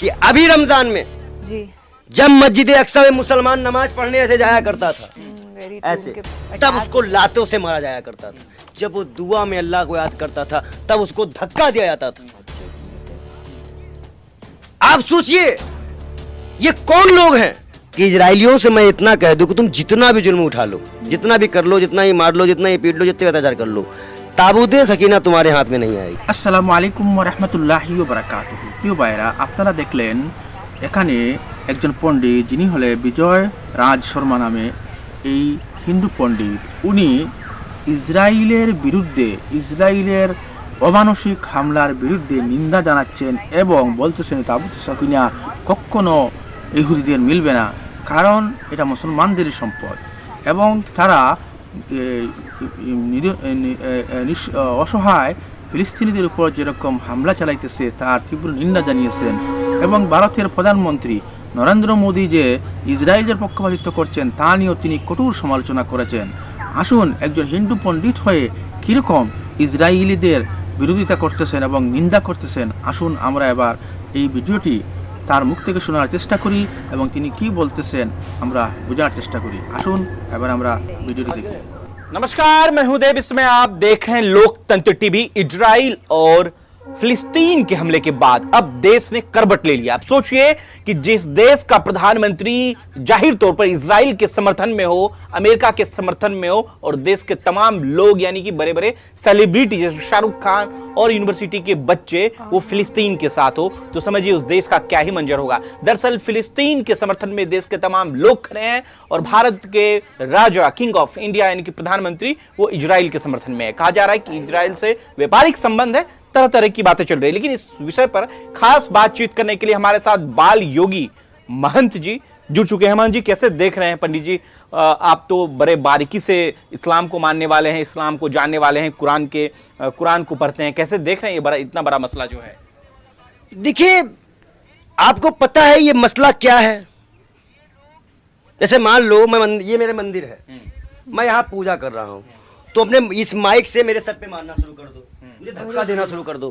कि अभी रमजान में जी जब मस्जिद अक्सा में मुसलमान नमाज पढ़ने ऐसे जाया करता था ऐसे, तब उसको लातों से मारा जाया करता था। जब वो दुआ में अल्लाह को याद करता था तब उसको धक्का दिया जाता था। आप सोचिए ये कौन लोग हैं कि इजरायलियों से मैं इतना कह दूं कि तुम जितना भी जुल्म उठा लो, जितना भी कर लो, जितना ही मार लो, जितना ही पीट लो, जितने अत्याचार कर लो, ताबूते सकीना तुम्हारे हाथ में नहीं आएगी। আসসালামু আলাইকুম ওয়া রাহমাতুল্লাহি ওয়া বারাকাতুহু। প্রিয় ভাইরা, আপনারা দেখলেন এখানে একজন পণ্ডিত যিনি হলে বিজয় রাজ শর্মা নামে এই হিন্দু পণ্ডিত, উনি ইসরায়েলের বিরুদ্ধে, ইসরায়েলের অমানসিক হামলার বিরুদ্ধে নিন্দা জানাচ্ছেন এবং বলতেছেন তাবুতে সকিনা কখনো ইহুদিদের মিলবে না, কারণ এটা মুসলমানদেরই সম্পদ এবং তারা অসহায় ফিলিস্তিনিদের উপর যেরকম হামলা চালাইতেছে তার তীব্র নিন্দা জানিয়েছেন এবং ভারতের প্রধানমন্ত্রী নরেন্দ্র মোদী যে ইসরায়েলের পক্ষপাতিত্ব করছেন তা নিয়েও তিনি কঠোর সমালোচনা করেছেন। আসুন একজন হিন্দু পণ্ডিত হয়ে কীরকম ইসরায়েলিদের বিরোধিতা করতেছেন এবং নিন্দা করতেছেন, আসুন আমরা এবার এই ভিডিওটি তার মুখ থেকে শোনার চেষ্টা করি এবং তিনি কি বলতেছেন আমরা বোঝার চেষ্টা করি। আসুন এবার আমরা ভিডিওটি দেখি। नमस्कार, मैं हूं देव। इसमें आप देख रहे हैं लोकतंत्र टीवी। इजराइल और फिलिस्तीन के हमले के बाद अब देश ने करवट ले लिया। आप सोचिए कि जिस देश का प्रधानमंत्री जाहिर तौर पर इजराइल के समर्थन में हो, अमेरिका के समर्थन में हो और देश के तमाम लोग यानी कि बड़े बड़े सेलिब्रिटी जैसे शाहरुख खान और यूनिवर्सिटी के बच्चे वो फिलिस्तीन के साथ हो, तो समझिए उस देश का क्या ही मंजर होगा। दरअसल फिलिस्तीन के समर्थन में देश के तमाम लोग खड़े हैं और भारत के राजा किंग ऑफ इंडिया यानी कि प्रधानमंत्री वो इजराइल के समर्थन में है। कहा जा रहा है कि इजराइल से व्यापारिक संबंध है, तरह तरह की बातें चल रही है। लेकिन इस विषय पर खास बातचीत करने के लिए हमारे साथ बाल योगी महंत जी जुड़ चुके हैं। महंत जी, कैसे देख रहे हैं? पंडित जी, आप तो बड़े बारीकी से इस्लाम को मानने वाले हैं, इस्लाम को जानने वाले हैं, कुरान को पढ़ते हैं, कैसे देख रहे हैं ये इतना बड़ा मसला जो है? देखिए, आपको पता है ये मसला क्या है? जैसे मान लो ये मेरे मंदिर है, मैं यहाँ पूजा कर रहा हूँ, तो अपने इस माइक से मेरे सर पे मारना शुरू कर दो, मुझे धक्का देना शुरू कर दो।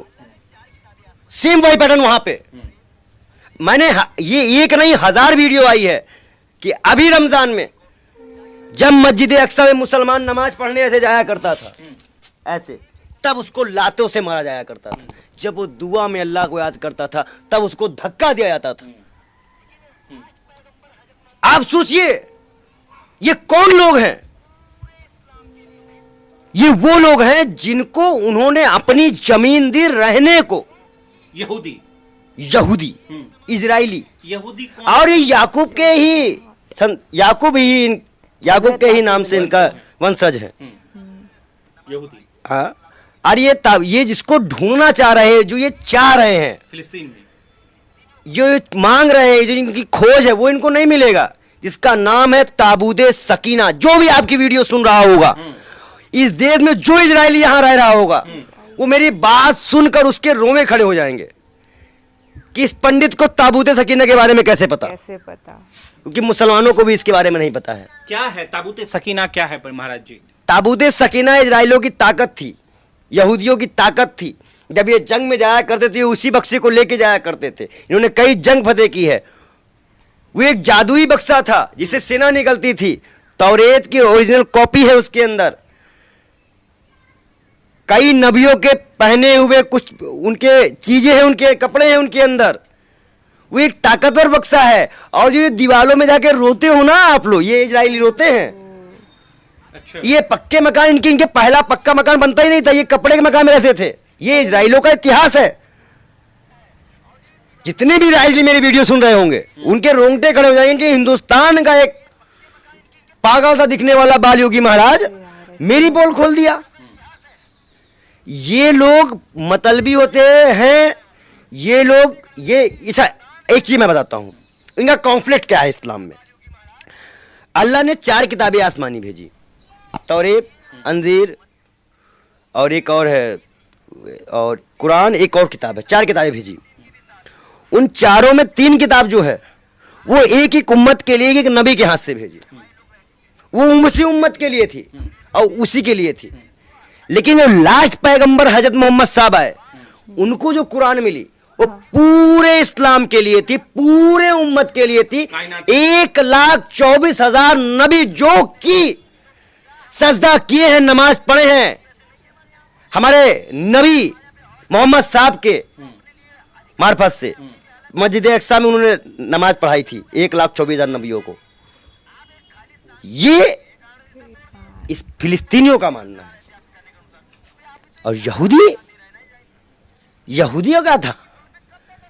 सेम वही पैटर्न वहां पे मैंने ये एक नहीं 1000 वीडियो आई है कि अभी रमजान में जब मस्जिद अक्सा में मुसलमान नमाज पढ़ने ऐसे जाया करता था ऐसे, तब उसको लातों से मारा जाया करता था। जब वो दुआ में अल्लाह को याद करता था तब उसको धक्का दिया जाता था। आप सोचिए ये कौन लोग हैं? ये वो लोग हैं जिनको उन्होंने अपनी जमीन दी रहने को। यहूदी इजराइली यहूदी और ये याकूब के ही नाम से इनका वंशज है। यहूदी हाँ, और ये जिसको ढूंढना चाह रहे हैं, जो ये चाह रहे हैं फिलिस्तीन में, जो मांग रहे हैं, जो इनकी खोज है, वो इनको नहीं मिलेगा, जिसका नाम है ताबूते सकीना। जो भी आपकी वीडियो सुन रहा होगा, इस देश में जो इजरायली यहां रह रहा होगा, वो मेरी बात सुनकर उसके रोमे खड़े हो जाएंगे कि इस पंडित को ताबूते सकीना के बारे में कैसे पता, क्योंकि मुसलमानों को भी इसके बारे में नहीं पता है। क्या है ताबूते सकीना? क्या है महाराज जी? ताबूते सकीना इजराइलियों की ताकत थी, यहूदियों की ताकत थी। जब ये जंग में जाया करते थे, उसी बक्से को लेके जाया करते थे। इन्होंने कई जंग फतेह की है। वो एक जादुई बक्सा था जिसे सेना निकलती थी। तौरेत की ओरिजिनल कॉपी है उसके अंदर। कई नबियों के पहने हुए कुछ उनके चीजें हैं, उनके कपड़े हैं उनके अंदर। वो एक ताकतवर बक्सा है। और जो दीवारों में जाके रोते हो ना आप लोग, ये इजरायली रोते हैं। अच्छा। ये पक्के मकान इनके पहला पक्का मकान बनता ही नहीं था, ये कपड़े के मकान में रहते थे। ये इजरायलियों का इतिहास है। जितने भी इजरायली मेरी वीडियो सुन रहे होंगे उनके रोंगटे खड़े हो जाएंगे कि हिंदुस्तान का एक पागल सा दिखने वाला बाल योगी महाराज मेरी पोल खोल दिया। ये लोग मतलबी होते हैं। ये लोग एक चीज मैं बताता हूं, इनका कॉन्फ्लिक्ट क्या है इस्लाम में। अल्लाह ने 4 किताबें आसमानी भेजी, तौरेत, अंजीर और एक और है, और कुरान, एक और किताब है। 4 किताबें भेजी। उन चारों में 3 किताब जो है वो एक ही उम्मत के लिए, एक नबी के हाथ से भेजी। वो उसी उम्मत के लिए थी और उसी के लिए थी। लेकिन जो लास्ट पैगंबर हजरत मोहम्मद साहब आए, उनको जो कुरान मिली वो पूरे इस्लाम के लिए थी, पूरे उम्मत के लिए थी। 1,24,000 नबी जो की सजदा किए हैं, नमाज पढ़े हैं हमारे नबी मोहम्मद साहब के मार्फत से। मस्जिद अक्सा में उन्होंने नमाज पढ़ाई थी 1,24,000 नबियों को। ये इस फिलिस्तीनियों का मानना है। और यहूदियों का था,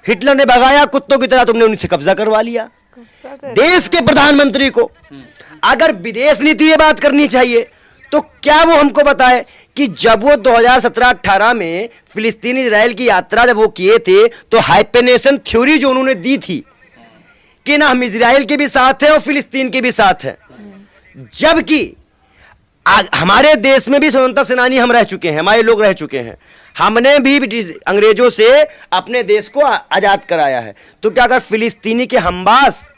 हिटलर ने भगाया कुत्तों की तरह, तुमने उनसे कब्जा करवा लिया। देश के प्रधानमंत्री को अगर विदेश नीति ये बात करनी चाहिए तो क्या वो हमको बताए कि जब वो 2017-18 में फिलिस्तीन इजराइल की यात्रा जब वो किए थे तो हाइपेनेशन थ्योरी जो उन्होंने दी थी कि ना हम इजराइल के भी साथ हैं और फिलिस्तीन के भी साथ हैं, जबकि हमारे देश में भी स्वतंत्रता सेनानी हम रह चुके हैं, हमारे लोग रह चुके हैं, हमने भी ब्रिटिश अंग्रेजों से अपने देश को आजाद कराया है। तो क्या अगर फिलिस्तीनी के हमबास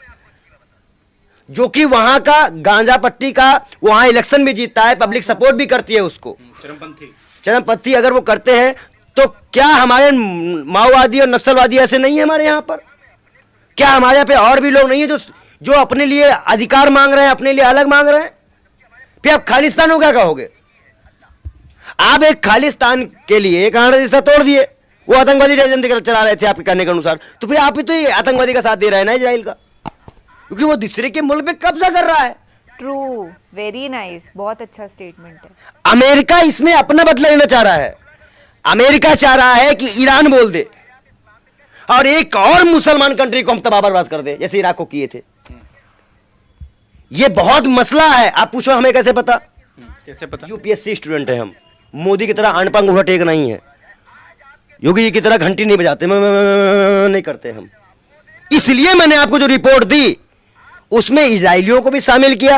जो कि वहां का गांजा पट्टी का वहां इलेक्शन भी जीतता है, पब्लिक सपोर्ट भी करती है उसको, चरमपंथी अगर वो करते हैं, तो क्या हमारे माओवादी और नक्सलवादी ऐसे नहीं है हमारे यहाँ पर? क्या हमारे यहाँ पे और भी लोग नहीं है जो अपने लिए अधिकार मांग रहे हैं, अपने लिए अलग मांग रहे हैं? फिर आप खालिस्तान को क्या कहोगे? आप एक खालिस्तान के लिए कांग्रेस रिश्ता तोड़ दिए, वो आतंकवादी एजेंडा चला रहे थे आपके कहने के अनुसार, तो फिर आप ही तो ये आतंकवादी का साथ दे रहे हैं ना इजराइल का, क्योंकि वो दूसरे के मुल्क पे कब्जा कर रहा है। ट्रू, वेरी नाइस, बहुत अच्छा स्टेटमेंट है। अमेरिका इसमें अपना बदला लेना चाह रहा है। अमेरिका चाह रहा है कि ईरान बोल दे और एक और मुसलमान कंट्री को हम तबाह बर्बाद कर दे, जैसे इराक को किए थे। ये बहुत मसला है। आप पूछो हमें कैसे पता? कैसे पता? यूपीएससी स्टूडेंट है हम, मोदी की तरह अनपंग अंगूठा टेक नहीं है, योगी जी की तरह घंटी नहीं बजाते, नहीं करते हम। इसलिए मैंने आपको जो रिपोर्ट दी उसमें इजराइलियों को भी शामिल किया।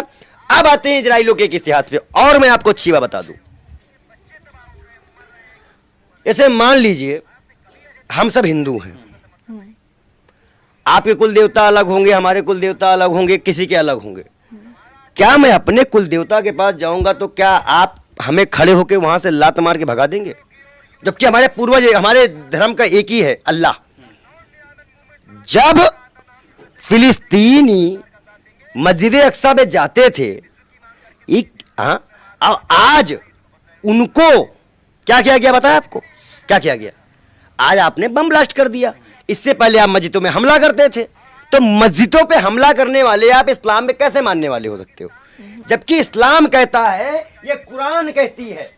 अब आते हैं इजराइलियों के एक इतिहास पे, और मैं आपको अच्छी बात बता दूं। ऐसे मान लीजिए हम सब हिंदू हैं, आपके कुल देवता अलग होंगे, हमारे कुल देवता अलग होंगे, किसी के अलग होंगे। क्या मैं अपने कुल देवता के पास जाऊंगा तो क्या आप हमें खड़े होकर वहां से लात मार के भगा देंगे? जबकि हमारे पूर्वज, हमारे धर्म का एक ही है, अल्लाह। जब फिलिस्तीनी मस्जिद अक्सा में जाते थे, आज उनको क्या किया गया बताया आपको? क्या किया गया? आज आपने बम ब्लास्ट कर दिया। इससे पहले आप मस्जिदों में हमला करते थे, तो मस्जिदों पे हमला करने वाले आप इस्लाम में कैसे मानने वाले हो सकते हो? जबकि इस्लाम कहता है, ये कुरान कहती है,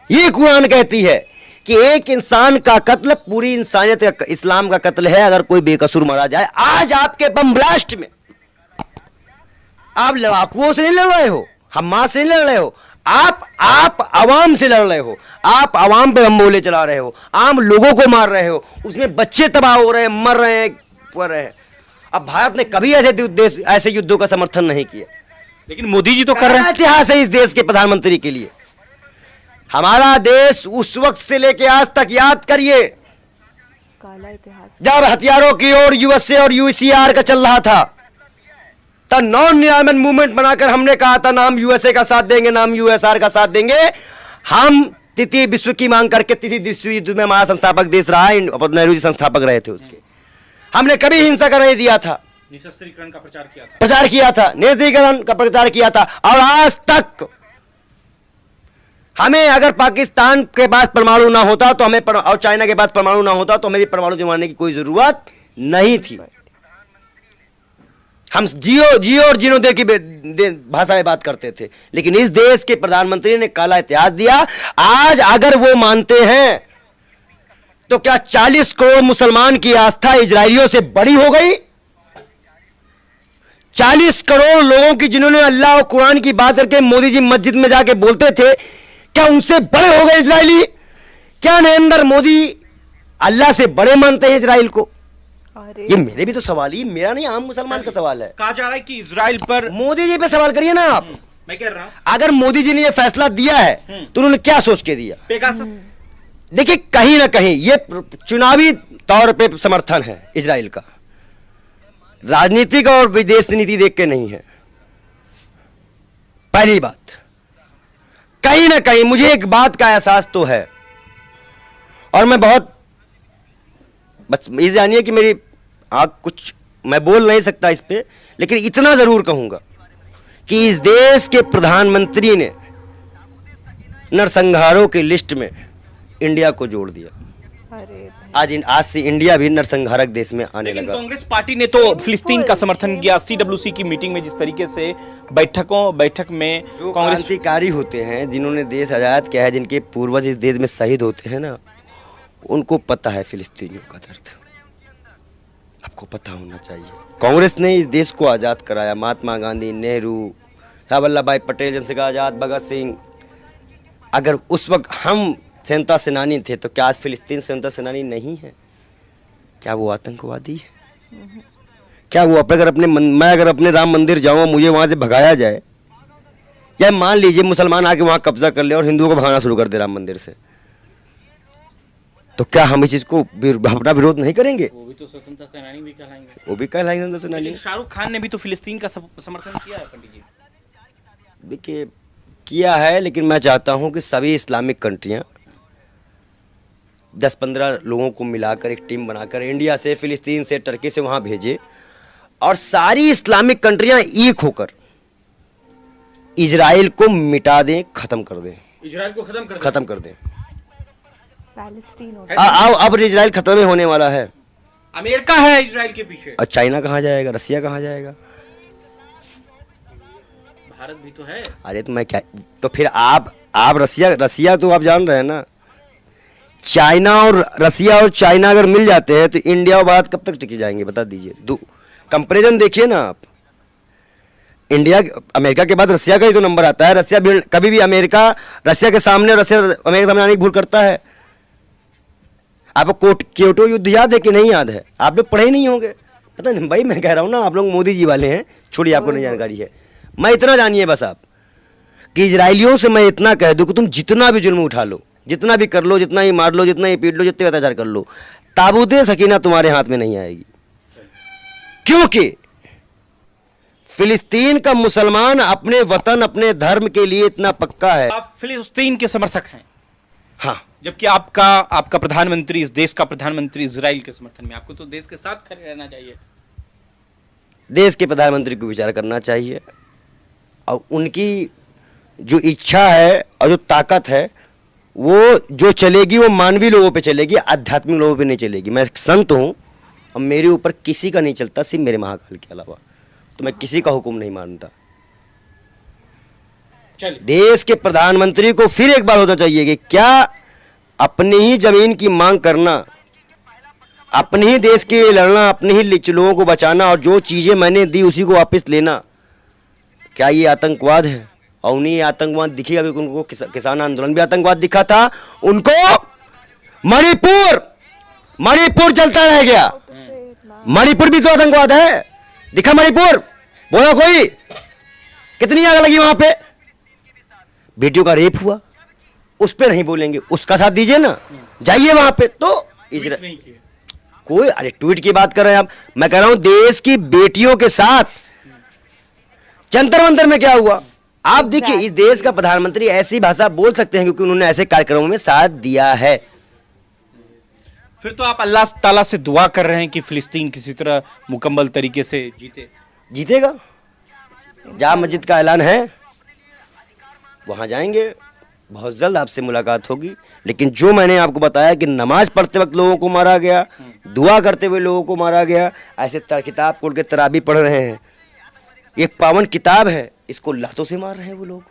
ये कुरान कहती है कि एक इंसान का कत्ल पूरी इंसानियत का, इस्लाम का कत्ल है अगर कोई बेकसूर मारा जाए। आज आपके बम ब्लास्ट में आप लड़ाकुओं से नहीं लड़ रहे हो, हमास से नहीं लड़ रहे हो, आप आवाम से लड़ रहे हो। आप आवाम पे बम गोले चला रहे हो, आम लोगों को मार रहे हो, उसमें बच्चे तबाह हो रहे हैं, मर रहे हैं, पड़ रहे हैं। अब भारत ने कभी ऐसे युद्धों का समर्थन नहीं किया, लेकिन मोदी जी तो कर रहे हैं। इतिहास है इस देश के प्रधानमंत्री के लिए। हमारा देश उस वक्त से लेके आज तक, याद करिए, काला इतिहास। जब हथियारों की ओर यूएसए और यूसीआर का चल रहा था, तब नॉन निरामन मूवमेंट बनाकर हमने कहा था ना हम यूएसए का साथ देंगे, ना हम यूएसआर का साथ देंगे। हम तृतीय विश्व की मांग करके तृतीय विश्व युद्ध में हमारा संस्थापक देश रहा, नेहरू जी संस्थापक रहे थे उसके। हमने कभी हिंसा का नहीं दिया था, निशस्त्रीकरण का प्रचार किया था, निशस्त्रीकरण का प्रचार किया था। और आज तक हमें अगर पाकिस्तान के पास परमाणु ना होता तो हमें, और चाइना के पास परमाणु ना होता तो हमें भी परमाणु जमाने की कोई जरूरत नहीं थी। हम जियो और जीनो दे की भाषा में बात करते थे, लेकिन इस देश के प्रधानमंत्री ने काला इतिहास दिया। आज अगर वो मानते हैं तो क्या 40 करोड़ मुसलमान की आस्था इजरायलियों से बड़ी हो गई? 40 करोड़ लोगों की जिन्होंने अल्लाह और कुरान की बात करके मोदी जी मस्जिद में जाके बोलते थे, क्या उनसे बड़े हो गए इजरायली? क्या नरेंद्र मोदी अल्लाह से बड़े मानते हैं इजराइल को? ये मेरे भी तो सवाल ही, मेरा नहीं, आम मुसलमान का सवाल है। कहा जा रहा है कि इजराइल पर, मोदी जी पे सवाल करिए ना आप। मैं कह रहा हूं, अगर मोदी जी ने ये फैसला दिया है तो उन्होंने क्या सोच के दिया? पेगासस। देखिए, कहीं ना कहीं ये चुनावी तौर पे समर्थन है इजराइल का, राजनीतिक और विदेश नीति देख के नहीं है। पहली बात, कहीं ना कहीं मुझे एक बात का एहसास तो है, और मैं बहुत बस ये जानिए कि मेरी कुछ मैं बोल नहीं सकता इस पे, लेकिन इतना ज़रूर कहूँगा कि इस देश के प्रधानमंत्री ने नरसंहारों की लिस्ट में इंडिया को जोड़ दिया। अरे आज से इंडिया भी नरसंहारक देश में आने लेकिन लगा। कांग्रेस पार्टी ने तो फिलिस्तीन का समर्थन किया। CWC की मीटिंग में जिस तरीके से बैठक में जो कांग्रेस क्रांतिकारी होते हैं, जिन्होंने देश आज़ाद किया है, जिनके पूर्वज इस देश में शहीद होते हैं ना, उनको पता है फिलिस्तीनियों का दर्द। आपको पता होना चाहिए। कांग्रेस ने इस देश को आज़ाद कराया। महात्मा गांधी, नेहरू, सरदार वल्लभ भाई पटेल, चंद्रशेखर आज़ाद, भगत सिंह। अगर उस वक्त हम स्वतंत्रता सेनानी थे तो क्या आज फिलिस्तीन स्वतंत्रता सेनानी नहीं है? क्या वो आतंकवादी है? क्या वो मैं अगर अपने राम मंदिर जाऊँ, मुझे वहाँ से भगाया जाए, या मान लीजिए मुसलमान आके वहाँ कब्जा कर ले और हिंदुओं को भगाना शुरू कर दे राम मंदिर से, तो क्या हम इस चीज़ को अपना विरोध नहीं करेंगे? वो भी तो स्वतंत्रता सेनानी भी कहलाएंगे। वो भी कहलाएंगे स्वतंत्रता सेनानी। लेकिन शाहरुख खान ने भी तो फिलिस्तीन का समर्थन किया है पंडित जी। देखिए किया है, लेकिन मैं चाहता हूँ कि सभी इस्लामिक कंट्रियाँ 10-15 लोगों को मिलाकर एक टीम बनाकर इंडिया से, फिलिस्तीन से, टर्की से वहाँ भेजे और सारी इस्लामिक कंट्रियाँ एक होकर इजराइल को मिटा दें, खत्म कर दें। इजराइल को खत्म कर दें। पैलेस्टीन हो अब इजराइल खत्म ही होने वाला है। अमेरिका है इजराइल के पीछे। और चाइना कहाँ जाएगा? रसिया कहाँ जाएगा? भारत भी तो है। अरे तो मैं क्या, तो फिर आप रसिया तो आप जान रहे हैं ना। चाइना और रसिया और चाइना अगर मिल जाते हैं तो इंडिया और भारत कब तक टिके जाएंगे? बता दीजिए। कंपैरिजन देखिए ना आप। अमेरिका के बाद रसिया का ही तो नंबर आता है। रसिया कभी भी रसिया के सामने अमेरिका सामने आने की भूल करता है। आपको क्योटो युद्ध याद है कि नहीं याद है? आप लोग पढ़े ही नहीं होंगे। पता नहीं भाई, मैं कह रहा हूँ ना, आप लोग मोदी जी वाले हैं, छोड़िए, आपको नहीं जानकारी है। मैं इतना जानिए बस आप कि इजरायलियों से मैं इतना कह दूं कि तुम जितना भी जुल्म उठा लो, जितना भी कर लो, जितना ही मार लो, जितना ही पीट लो, जितने अत्याचार कर लो, ताबूते सकीना तुम्हारे हाथ में नहीं आएगी। क्योंकि फिलिस्तीन का मुसलमान अपने वतन, अपने धर्म के लिए इतना पक्का है। आप फिलिस्तीन के समर्थक हैं, हाँ, जबकि आपका प्रधानमंत्री, इस देश का प्रधानमंत्री इजराइल के समर्थन में। आपको तो देश के साथ खड़े रहना चाहिए। देश के प्रधानमंत्री को विचार करना चाहिए और उनकी जो इच्छा है और जो ताकत है, वो जो चलेगी वो मानवीय लोगों पे चलेगी, आध्यात्मिक लोगों पे नहीं चलेगी। मैं एक संत हूँ और मेरे ऊपर किसी का नहीं चलता, सिर्फ मेरे महाकाल के अलावा। तो मैं किसी का हुक्म नहीं मानता। देश के प्रधानमंत्री को फिर एक बार होना चाहिए कि क्या अपनी ही जमीन की मांग करना, अपने ही देश के लिए लड़ना, अपने ही लोगों को बचाना और जो चीज़ें मैंने दी उसी को वापस लेना, क्या ये आतंकवाद है? और उन्हें आतंकवाद दिखेगा क्योंकि उनको किसान आंदोलन भी आतंकवाद दिखा था। उनको मणिपुर जलता रह गया। मणिपुर भी तो आतंकवाद है। दिखा मणिपुर? बोला कोई? कितनी आग लगी वहां पे? बेटियों का रेप हुआ, उस पे नहीं बोलेंगे, उसका साथ दीजिए ना, जाइए वहां पे। तो कोई, अरे ट्वीट की बात कर रहे हैं आप? मैं कह रहा हूं देश की बेटियों के साथ जंतर मंतर में क्या हुआ? आप देखिए, इस देश का प्रधानमंत्री ऐसी भाषा बोल सकते हैं क्योंकि उन्होंने ऐसे कार्यक्रमों में साथ दिया है। फिर तो आप अल्लाह ताला से दुआ कर रहे हैं कि फिलिस्तीन किसी तरह मुकम्मल तरीके से जीतेगा। जा मस्जिद का ऐलान है, वहां जाएंगे, बहुत जल्द आपसे मुलाकात होगी। लेकिन जो मैंने आपको बताया कि नमाज पढ़ते वक्त लोगों को मारा गया, दुआ करते हुए लोगों को मारा गया, ऐसे किताब खोल के तराबी पढ़ रहे हैं, ये पावन किताब है, इसको लातों से मार रहे हैं वो लोग।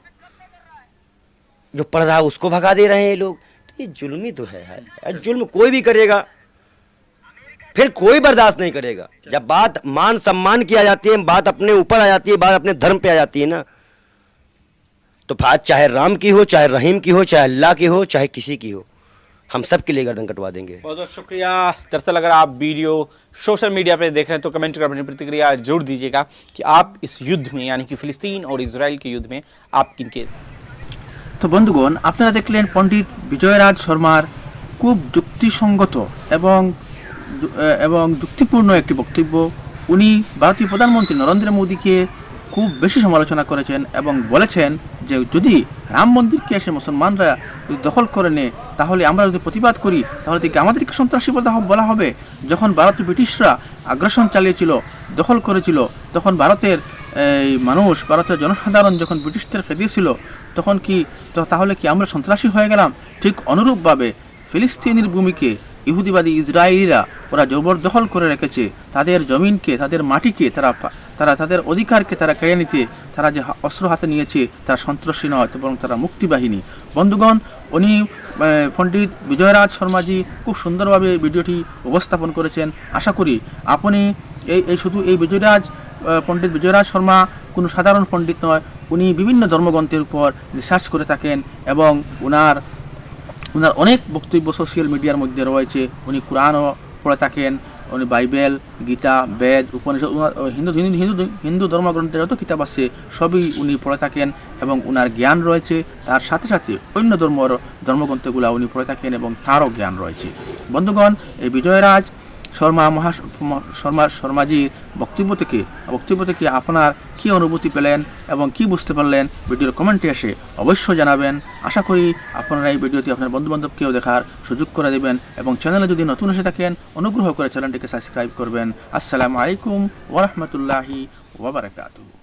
जो पढ़ रहा है उसको भगा दे रहे हैं ये लोग। तो ये जुल्मी तो है। जुल्म कोई भी करेगा फिर कोई बर्दाश्त नहीं करेगा। जब बात मान सम्मान की आ जाती है, बात अपने ऊपर आ जाती है, बात अपने धर्म पे आ जाती है ना, तो बात चाहे राम की हो, चाहे रहीम की हो, चाहे अल्लाह की हो, चाहे किसी की हो, हम सब के लिए गर्दन कटवा देंगे। बहुत बहुत शुक्रिया। दरअसल अगर आप वीडियो सोशल मीडिया पे देख रहे हैं तो कमेंट कर अपनी प्रतिक्रिया जरूर दीजिएगा कि आप इस युद्ध में, यानी कि फिलिस्तीन और इजराइल के युद्ध में आप किनके। তো বন্ধুগণ, আপনারা দেখলেন পণ্ডিত বিজয়রাজ শর্মার খুব যুক্তিসঙ্গত এবং যুক্তিপূর্ণ একটি বক্তব্য। উনি ভারতীয় প্রধানমন্ত্রী নরেন্দ্র মোদীকে খুব বেশি সমালোচনা করেছেন এবং বলেছেন যে যদি রাম মন্দিরকে এসে মুসলমানরা যদি দখল করে নেয়, তাহলে আমরা যদি প্রতিবাদ করি তাহলে দেখি আমাদেরকে সন্ত্রাসী বলা হবে। যখন ভারতীয় ব্রিটিশরা আগ্রাসন চালিয়েছিল, দখল করেছিল, তখন ভারতের এই মানুষ, ভারতের জনসাধারণ যখন ব্রিটিশদের খেদিয়েছিল, তখন কি তাহলে কি আমরা সন্ত্রাসী হয়ে গেলাম? ঠিক অনুরূপভাবে ফিলিস্তিনের ভূমিকে ইহুদিবাদী ইসরায়েলিরা ওরা জবরদখল করে রেখেছে। তাদের জমিনকে, তাদের মাটিকে তারা তাদের অধিকারকে তারা কেড়ে নিতে তারা যে অস্ত্র হাতে নিয়েছে, তারা সন্ত্রাসী নয় বরং তারা মুক্তিবাহিনী। বন্ধুগণ, উনি পণ্ডিত বিজয়রাজ শর্মাজি খুব সুন্দরভাবে ভিডিওটি উপস্থাপন করেছেন। আশা করি আপনি শুধু এই পণ্ডিত বিজয়রাজ শর্মা কোনো সাধারণ পণ্ডিত নয়, উনি বিভিন্ন ধর্মগ্রন্থের উপর রিসার্চ করে থাকেন এবং ওনার অনেক বক্তব্য সোশ্যাল মিডিয়ার মধ্যে রয়েছে। উনি কোরআনও পড়ে থাকেন, উনি বাইবেল, গীতা, বেদ, উপনিষদ, হিন্দু ধর্মগ্রন্থের যত কিতাব আছে সবই উনি পড়ে থাকেন এবং ওনার জ্ঞান রয়েছে। তার সাথে সাথে অন্য ধর্মগ্রন্থগুলো উনি পড়ে থাকেন এবং তারও জ্ঞান রয়েছে। বন্ধুগণ, এই বিজয়রাজ শর্মাজির বক্তব্য থেকে আপনার কি অনুভূতি পেলেন এবং কি বুঝতে পারলেন ভিডিওর কমেন্টে এসে অবশ্যই জানাবেন। আশা করি আপনারা এই ভিডিওটি আপনার বন্ধুবান্ধবকেও দেখার সুযোগ করে দেবেন এবং চ্যানেলে যদি নতুন এসে থাকেন অনুগ্রহ করে চ্যানেলটিকে সাবস্ক্রাইব করবেন। আসসালামু আলাইকুম ওয়া রাহমাতুল্লাহি ওয়া বারাকাতুহু।